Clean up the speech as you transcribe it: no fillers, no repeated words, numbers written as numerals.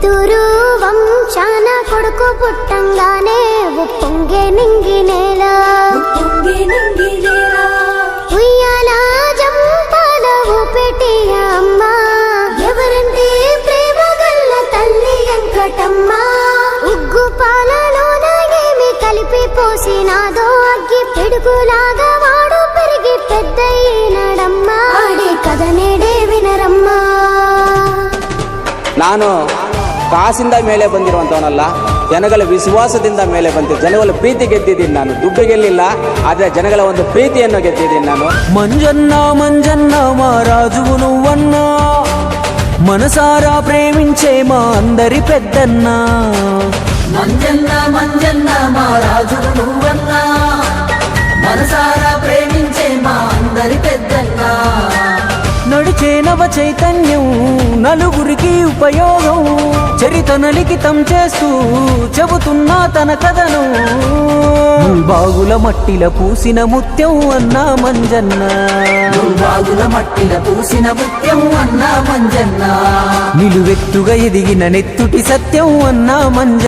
పుత్తూరు వంశాన కొడుకు పుట్టంగానే ఉప్పొంగే నింగి నేల ఉయ్యాల జంపాల ఊపెటి అమ్మ ఎవరంటే ప్రేమ గల్ల తల్లి వెంకటమ్మ ఉగ్గు పాలలోన ఏమి కలిపి పోసినాదో అగ్గి పిడుగులాగా వాడు పెరిగి పెద్దయినడమ్మా ఆడే కథ నేడే వినరమ్మా. ನಾನು ಕಾಸಿಂದ ಮೇಲೆ ಬಂದಿರುವಂತವನಲ್ಲ, ಜನಗಳ ವಿಶ್ವಾಸದಿಂದ ಮೇಲೆ ಬಂದಿದ್ದ ಜನಗಳ ಪ್ರೀತಿ ಗೆದ್ದಿದ್ದೀನಿ. ನಾನು ದುಡ್ಡು ಗೆಲ್ಲಿಲ್ಲ, ಆದರೆ ಜನಗಳ ಒಂದು ಪ್ರೀತಿಯನ್ನು ಗೆದ್ದಿದ್ದೀನಿ ನಾನು. ಮಂಜನ್ನ ಮಂಜನ್ನ మా రాజువు నువ్వన్నా, మనసారా ప్రేమించే మా అందరి పెద్దన్న. మంజన్న మంజన్న మా రాజువు నువ్వన్నా, మనసారా ప్రేమించే మా అందరి పెద్దన్న. నడిచే నవ చైతన్యం నలుగురికి ఉపయోగం, చరితన లిఖితం చేస్తూ చెబుతున్నా తన కథను. బాగుల మట్టిల పూసిన ముత్యం అన్నా మంజన్న, బాగుల మట్టిల పూసిన ముత్యం అన్నా మంజన్న. నిలువెత్తుగా ఎదిగిన నెత్తుటి సత్యం అన్నా మంజన్న.